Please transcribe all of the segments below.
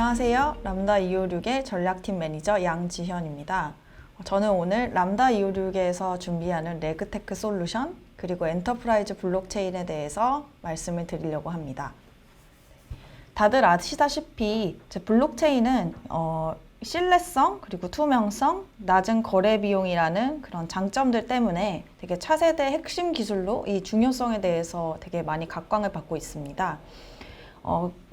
안녕하세요. 람다 256의 전략팀 매니저 양지현입니다. 저는 오늘 람다 256에서 준비하는 레그테크 솔루션 그리고 엔터프라이즈 블록체인에 대해서 말씀을 드리려고 합니다. 다들 아시다시피 블록체인은 신뢰성 그리고 투명성, 낮은 거래 비용이라는 그런 장점들 때문에 되게 차세대 핵심 기술로 이 중요성에 대해서 되게 많이 각광을 받고 있습니다.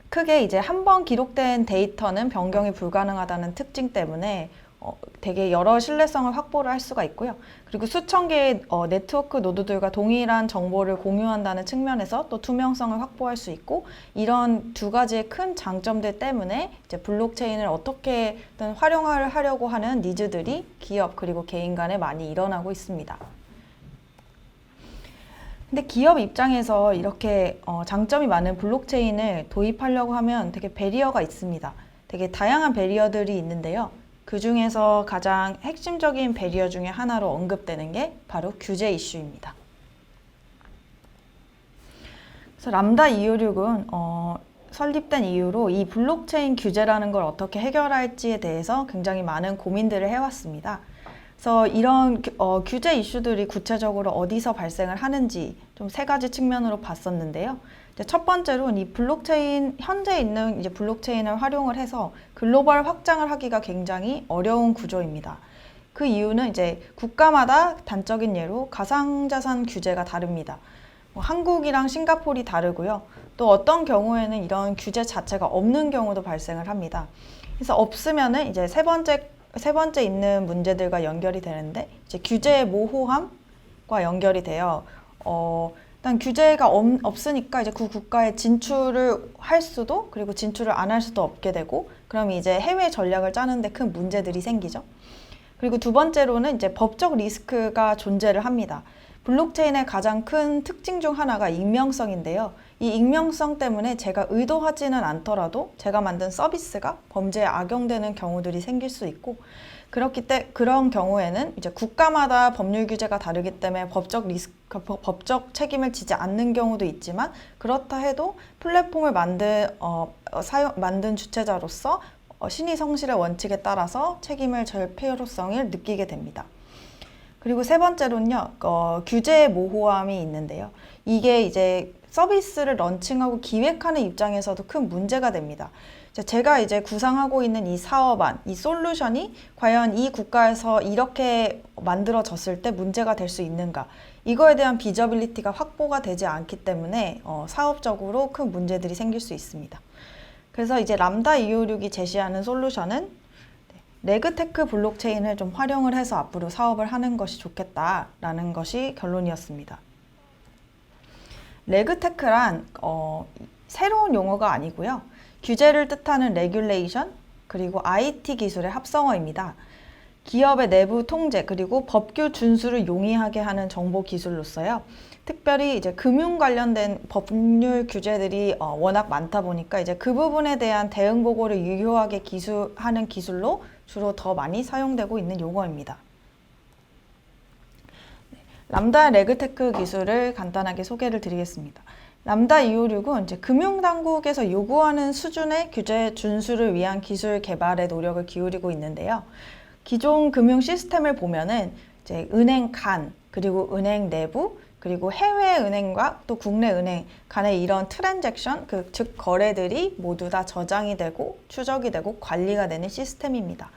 크게 이제 한 번 기록된 데이터는 변경이 불가능하다는 특징 때문에 되게 여러 신뢰성을 확보를 할 수가 있고요. 그리고 수천 개의 네트워크 노드들과 동일한 정보를 공유한다는 측면에서 또 투명성을 확보할 수 있고, 이런 두 가지의 큰 장점들 때문에 이제 블록체인을 어떻게든 활용하려고 하는 니즈들이 기업 그리고 개인 간에 많이 일어나고 있습니다. 근데 기업 입장에서 이렇게 장점이 많은 블록체인을 도입하려고 하면 되게 배리어가 있습니다. 되게 다양한 배리어들이 있는데요. 그 중에서 가장 핵심적인 배리어 중에 하나로 언급되는 게 바로 규제 이슈입니다. 그래서 람다 256은 설립된 이후로 이 블록체인 규제라는 걸 어떻게 해결할지에 대해서 굉장히 많은 고민들을 해왔습니다. 그래서 이런 규제 이슈들이 구체적으로 어디서 발생을 하는지 좀 세 가지 측면으로 봤었는데요. 첫 번째로는 이 블록체인, 현재 있는 이제 블록체인을 활용을 해서 글로벌 확장을 하기가 굉장히 어려운 구조입니다. 그 이유는 이제 국가마다 단적인 예로 가상자산 규제가 다릅니다. 한국이랑 싱가포르이 다르고요. 또 어떤 경우에는 이런 규제 자체가 없는 경우도 발생을 합니다. 그래서 없으면은 이제 세 번째 있는 문제들과 연결이 되는데, 이제 규제의 모호함과 연결이 돼요. 일단 규제가 없으니까 이제 그 국가에 진출을 할 수도, 그리고 진출을 안 할 수도 없게 되고, 그럼 이제 해외 전략을 짜는데 큰 문제들이 생기죠. 그리고 두 번째로는 이제 법적 리스크가 존재를 합니다. 블록체인의 가장 큰 특징 중 하나가 익명성인데요. 이 익명성 때문에 제가 의도하지는 않더라도 제가 만든 서비스가 범죄에 악용되는 경우들이 생길 수 있고, 그런 경우에는 이제 국가마다 법률 규제가 다르기 때문에 법적 책임을 지지 않는 경우도 있지만, 그렇다 해도 플랫폼을 만든 주체자로서 신의 성실의 원칙에 따라서 책임을 질 필요성을 느끼게 됩니다. 그리고 세 번째로는요, 규제의 모호함이 있는데요. 이게 이제 서비스를 런칭하고 기획하는 입장에서도 큰 문제가 됩니다. 제가 이제 구상하고 있는 이 사업안, 이 솔루션이 과연 이 국가에서 이렇게 만들어졌을 때 문제가 될 수 있는가? 이거에 대한 비저빌리티가 확보가 되지 않기 때문에 사업적으로 큰 문제들이 생길 수 있습니다. 그래서 이제 람다 256이 제시하는 솔루션은 레그테크 블록체인을 좀 활용을 해서 앞으로 사업을 하는 것이 좋겠다라는 것이 결론이었습니다. 레그테크란 새로운 용어가 아니고요. 규제를 뜻하는 레귤레이션 그리고 IT 기술의 합성어입니다. 기업의 내부 통제 그리고 법규 준수를 용이하게 하는 정보 기술로서요. 특별히 이제 금융 관련된 법률 규제들이 워낙 많다 보니까 이제 그 부분에 대한 대응 보고를 유효하게 하는 기술로 주로 더 많이 사용되고 있는 용어입니다. 람다 레그테크 기술을 간단하게 소개를 드리겠습니다. 람다 256은 이제 금융당국에서 요구하는 수준의 규제 준수를 위한 기술 개발에 노력을 기울이고 있는데요. 기존 금융 시스템을 보면은 이제 은행 간, 그리고 은행 내부, 그리고 해외 은행과 또 국내 은행 간의 이런 트랜잭션, 즉 거래들이 모두 다 저장이 되고 추적이 되고 관리가 되는 시스템입니다.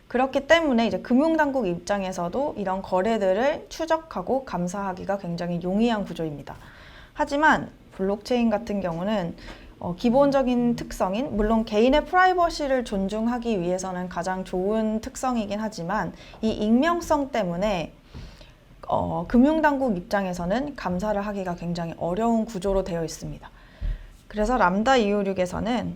그렇기 때문에 이제 금융당국 입장에서도 이런 거래들을 추적하고 감사하기가 굉장히 용이한 구조입니다. 하지만 블록체인 같은 경우는 기본적인 특성인, 물론 개인의 프라이버시를 존중하기 위해서는 가장 좋은 특성이긴 하지만, 이 익명성 때문에 금융당국 입장에서는 감사를 하기가 굉장히 어려운 구조로 되어 있습니다. 그래서 람다 256에서는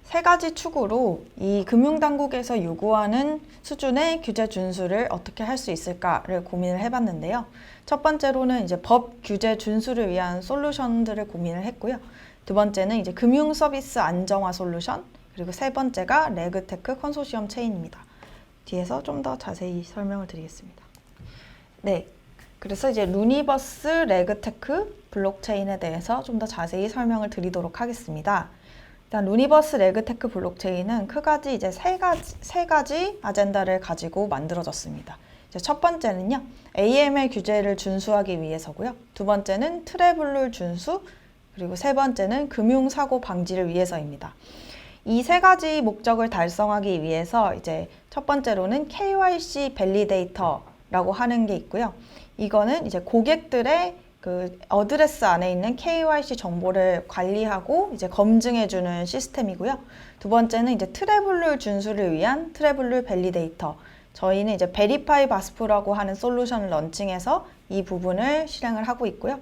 세 가지 축으로 이 금융당국에서 요구하는 수준의 규제 준수를 어떻게 할 수 있을까를 고민을 해봤는데요. 첫 번째로는 이제 법 규제 준수를 위한 솔루션들을 고민을 했고요. 두 번째는 이제 금융 서비스 안정화 솔루션, 그리고 세 번째가 레그테크 컨소시엄 체인입니다. 뒤에서 좀 더 자세히 설명을 드리겠습니다. 네, 그래서 이제 루니버스 레그테크 블록체인에 대해서 좀 더 자세히 설명을 드리도록 하겠습니다. 일단 루니버스 레그테크 블록체인은 크가지 이제 세 가지 아젠다를 가지고 만들어졌습니다. 이제 첫 번째는요, AML 규제를 준수하기 위해서고요. 두 번째는 트래블룰 준수, 그리고 세 번째는 금융사고 방지를 위해서입니다. 이 세 가지 목적을 달성하기 위해서 이제 첫 번째로는 KYC 밸리데이터라고 하는 게 있고요. 이거는 이제 고객들의 그 어드레스 안에 있는 KYC 정보를 관리하고 이제 검증해주는 시스템이고요. 두 번째는 이제 트래블룰 준수를 위한 트래블룰 밸리데이터. 저희는 이제 베리파이 바스프라고 하는 솔루션을 런칭해서 이 부분을 실행을 하고 있고요.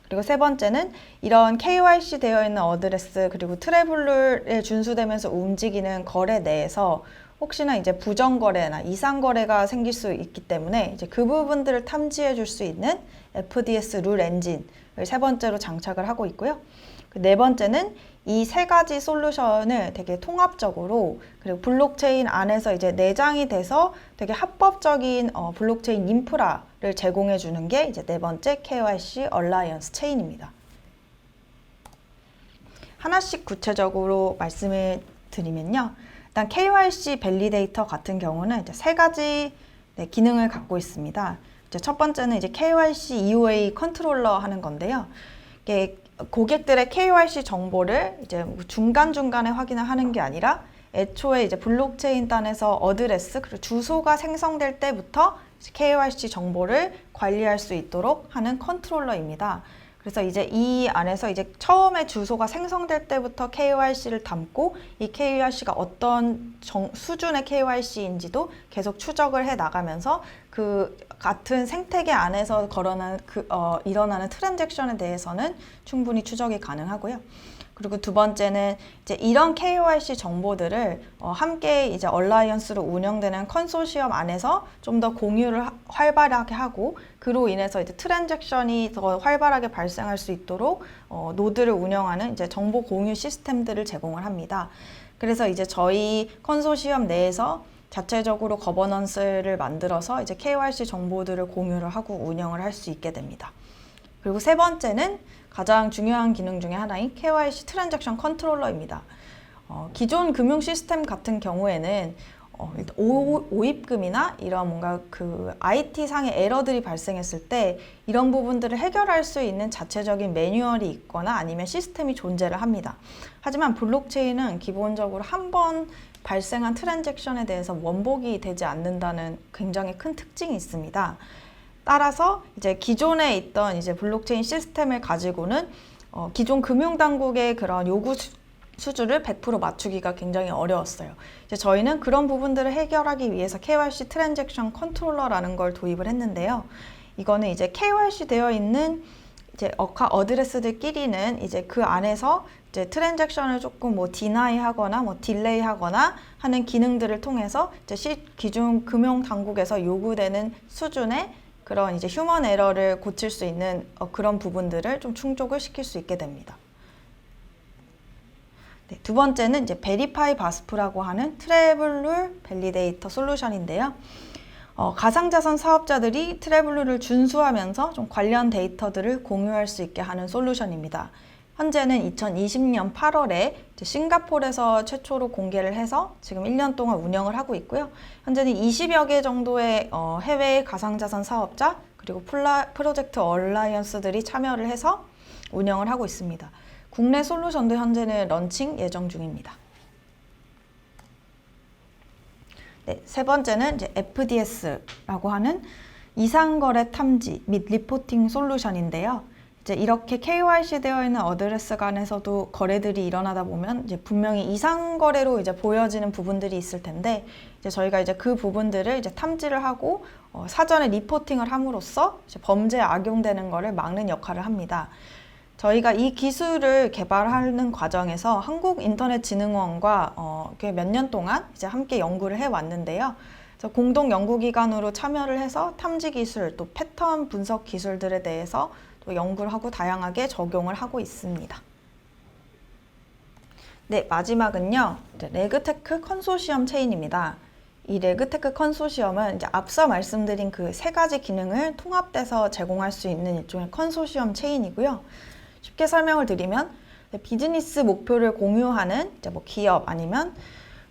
그리고 세 번째는 이런 KYC 되어 있는 어드레스 그리고 트래블룰에 준수되면서 움직이는 거래 내에서 혹시나 이제 부정거래나 이상거래가 생길 수 있기 때문에 이제 그 부분들을 탐지해 줄 수 있는 FDS 룰 엔진을 세 번째로 장착을 하고 있고요. 네 번째는 이 세 가지 솔루션을 되게 통합적으로 그리고 블록체인 안에서 이제 내장이 돼서 되게 합법적인 블록체인 인프라를 제공해 주는 게 이제 네 번째 KYC 얼라이언스 체인입니다. 하나씩 구체적으로 말씀을 드리면요. 일단 KYC 밸리데이터 같은 경우는 이제 세 가지 기능을 갖고 있습니다. 이제 첫 번째는 이제 KYC EOA 컨트롤러 하는 건데요. 이게 고객들의 KYC 정보를 이제 중간중간에 확인을 하는 게 아니라 애초에 이제 블록체인 단에서 어드레스 그리고 주소가 생성될 때부터 KYC 정보를 관리할 수 있도록 하는 컨트롤러입니다. 그래서 이제 이 안에서 이제 처음에 주소가 생성될 때부터 KYC를 담고 이 KYC가 어떤 수준의 KYC인지도 계속 추적을 해 나가면서 그 같은 생태계 안에서 일어나는 트랜잭션에 대해서는 충분히 추적이 가능하고요. 그리고 두 번째는 이제 이런 KYC 정보들을 함께 이제 얼라이언스로 운영되는 컨소시엄 안에서 좀 더 공유를 활발하게 하고 그로 인해서 이제 트랜잭션이 더 활발하게 발생할 수 있도록 노드를 운영하는 이제 정보 공유 시스템들을 제공을 합니다. 그래서 이제 저희 컨소시엄 내에서 자체적으로 거버넌스를 만들어서 이제 KYC 정보들을 공유를 하고 운영을 할 수 있게 됩니다. 그리고 세 번째는 가장 중요한 기능 중에 하나인 KYC 트랜잭션 컨트롤러입니다. 기존 금융 시스템 같은 경우에는 오입금이나 이런 뭔가 그 IT 상의 에러들이 발생했을 때 이런 부분들을 해결할 수 있는 자체적인 매뉴얼이 있거나 아니면 시스템이 존재를 합니다. 하지만 블록체인은 기본적으로 한 번 발생한 트랜잭션에 대해서 원복이 되지 않는다는 굉장히 큰 특징이 있습니다. 따라서 이제 기존에 있던 이제 블록체인 시스템을 가지고는 기존 금융당국의 그런 요구 수준을 100% 맞추기가 굉장히 어려웠어요. 이제 저희는 그런 부분들을 해결하기 위해서 KYC 트랜잭션 컨트롤러라는 걸 도입을 했는데요. 이거는 이제 KYC 되어 있는 이제 어드레스들끼리는 이제 그 안에서 이제 트랜잭션을 조금 뭐 디나이 하거나 뭐 딜레이 하거나 하는 기능들을 통해서 이제 기존 금융 당국에서 요구되는 수준의 그런 이제 휴먼 에러를 고칠 수 있는 그런 부분들을 좀 충족을 시킬 수 있게 됩니다. 네, 두 번째는 이제 베리파이 바스프라고 하는 트래블룰 밸리데이터 솔루션인데요. 가상자산 사업자들이 트래블룰을 준수하면서 좀 관련 데이터들을 공유할 수 있게 하는 솔루션입니다. 현재는 2020년 8월에 싱가포르에서 최초로 공개를 해서 지금 1년 동안 운영을 하고 있고요. 현재는 20여 개 정도의 해외 가상자산 사업자 그리고 프로젝트 얼라이언스들이 참여를 해서 운영을 하고 있습니다. 국내 솔루션도 현재는 런칭 예정 중입니다. 네, 세 번째는 이제 FDS라고 하는 이상거래 탐지 및 리포팅 솔루션인데요. 이제 이렇게 KYC 되어 있는 어드레스 간에서도 거래들이 일어나다 보면 이제 분명히 이상거래로 이제 보여지는 부분들이 있을 텐데 이제 저희가 이제 그 부분들을 이제 탐지를 하고 사전에 리포팅을 함으로써 이제 범죄에 악용되는 거를 막는 역할을 합니다. 저희가 이 기술을 개발하는 과정에서 한국인터넷진흥원과 몇 년 동안 이제 함께 연구를 해왔는데요. 공동 연구기관으로 참여를 해서 탐지 기술, 또 패턴 분석 기술들에 대해서 또 연구를 하고 다양하게 적용을 하고 있습니다. 네, 마지막은요. 레그테크 컨소시엄 체인입니다. 이 레그테크 컨소시엄은 이제 앞서 말씀드린 그 세 가지 기능을 통합돼서 제공할 수 있는 일종의 컨소시엄 체인이고요. 쉽게 설명을 드리면 비즈니스 목표를 공유하는 이제 뭐 기업 아니면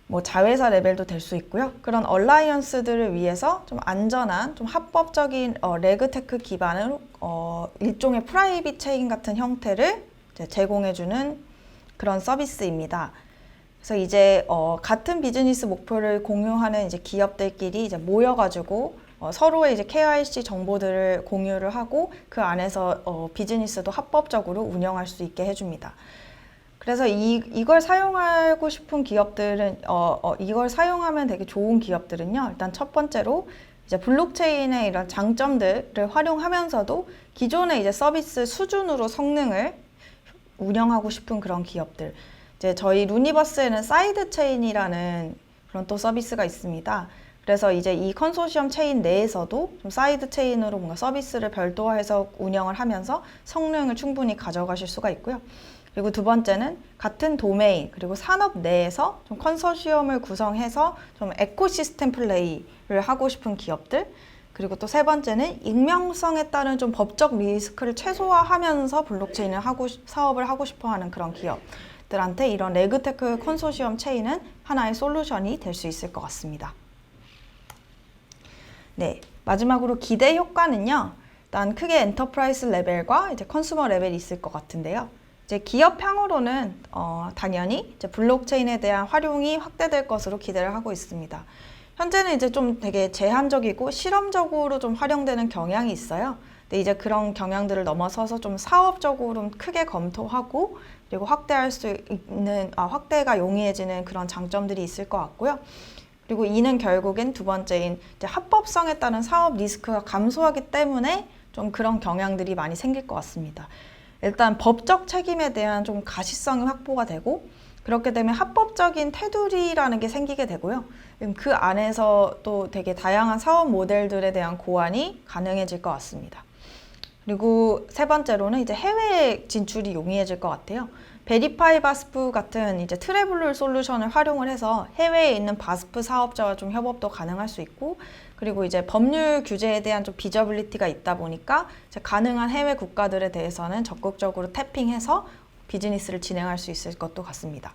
뭐 자회사 레벨도 될 수 있고요. 그런 얼라이언스들을 위해서 좀 안전한, 좀 합법적인 레그테크 기반으로 일종의 프라이빗 체인 같은 형태를 이제 제공해주는 그런 서비스입니다. 그래서 이제 같은 비즈니스 목표를 공유하는 이제 기업들끼리 이제 모여가지고 서로의 이제 KYC 정보들을 공유를 하고 그 안에서 비즈니스도 합법적으로 운영할 수 있게 해줍니다. 그래서 이걸 사용하고 싶은 기업들은 이걸 사용하면 되게 좋은 기업들은요. 일단 첫 번째로 이제 블록체인의 이런 장점들을 활용하면서도 기존의 이제 서비스 수준으로 성능을 운영하고 싶은 그런 기업들. 이제 저희 루니버스에는 사이드 체인이라는 그런 또 서비스가 있습니다. 그래서 이제 이 컨소시엄 체인 내에서도 좀 사이드 체인으로 뭔가 서비스를 별도화해서 운영을 하면서 성능을 충분히 가져가실 수가 있고요. 그리고 두 번째는 같은 도메인 그리고 산업 내에서 좀 컨소시엄을 구성해서 좀 에코시스템 플레이를 하고 싶은 기업들, 그리고 또 세 번째는 익명성에 따른 좀 법적 리스크를 최소화하면서 블록체인을 사업을 하고 싶어하는 그런 기업들한테 이런 레그테크 컨소시엄 체인은 하나의 솔루션이 될 수 있을 것 같습니다. 네, 마지막으로 기대 효과는요. 일단 크게 엔터프라이즈 레벨과 이제 컨슈머 레벨이 있을 것 같은데요. 이제 기업향으로는 당연히 이제 블록체인에 대한 활용이 확대될 것으로 기대를 하고 있습니다. 현재는 이제 좀 되게 제한적이고 실험적으로 좀 활용되는 경향이 있어요. 근데 이제 그런 경향들을 넘어서서 좀 사업적으로 크게 검토하고 그리고 확대할 수 있는 확대가 용이해지는 그런 장점들이 있을 것 같고요. 그리고 이는 결국엔 두 번째인 이제 합법성에 따른 사업 리스크가 감소하기 때문에 좀 그런 경향들이 많이 생길 것 같습니다. 일단 법적 책임에 대한 좀 가시성이 확보가 되고 그렇게 되면 합법적인 테두리라는 게 생기게 되고요. 그 안에서 또 되게 다양한 사업 모델들에 대한 고안이 가능해질 것 같습니다. 그리고 세 번째로는 이제 해외 진출이 용이해질 것 같아요. 베리파이 바스프 같은 이제 트래블러 솔루션을 활용을 해서 해외에 있는 바스프 사업자와 좀 협업도 가능할 수 있고, 그리고 이제 법률 규제에 대한 좀 비저빌리티가 있다 보니까 이제 가능한 해외 국가들에 대해서는 적극적으로 태핑해서 비즈니스를 진행할 수 있을 것도 같습니다.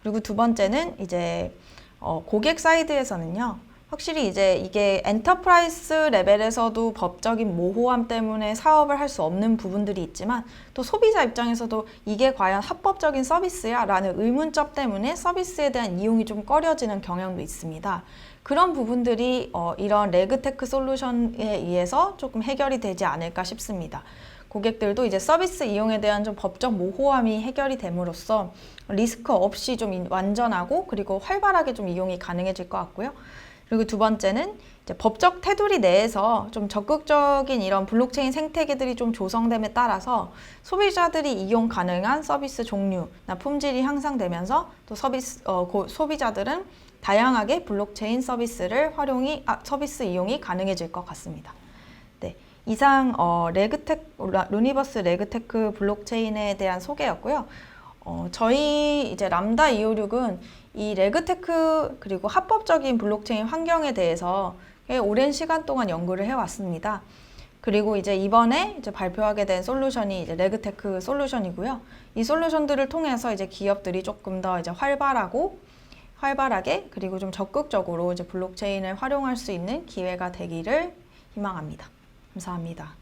그리고 두 번째는 이제 고객 사이드에서는요. 확실히 이제 이게 엔터프라이즈 레벨에서도 법적인 모호함 때문에 사업을 할 수 없는 부분들이 있지만 또 소비자 입장에서도 이게 과연 합법적인 서비스야? 라는 의문점 때문에 서비스에 대한 이용이 좀 꺼려지는 경향도 있습니다. 그런 부분들이 이런 레그테크 솔루션에 의해서 조금 해결이 되지 않을까 싶습니다. 고객들도 이제 서비스 이용에 대한 좀 법적 모호함이 해결이 됨으로써 리스크 없이 좀 완전하고 그리고 활발하게 좀 이용이 가능해질 것 같고요. 그리고 두 번째는 이제 법적 테두리 내에서 좀 적극적인 이런 블록체인 생태계들이 좀 조성됨에 따라서 소비자들이 이용 가능한 서비스 종류나 품질이 향상되면서 또 소비자들은 다양하게 블록체인 서비스 이용이 가능해질 것 같습니다. 네, 이상 루니버스 레그테크 블록체인에 대한 소개였고요. 저희 이제 람다 256은 이 레그테크 그리고 합법적인 블록체인 환경에 대해서 꽤 오랜 시간 동안 연구를 해왔습니다. 그리고 이제 이번에 이제 발표하게 된 솔루션이 이제 레그테크 솔루션이고요. 이 솔루션들을 통해서 이제 기업들이 조금 더 이제 활발하게 그리고 좀 적극적으로 이제 블록체인을 활용할 수 있는 기회가 되기를 희망합니다. 감사합니다.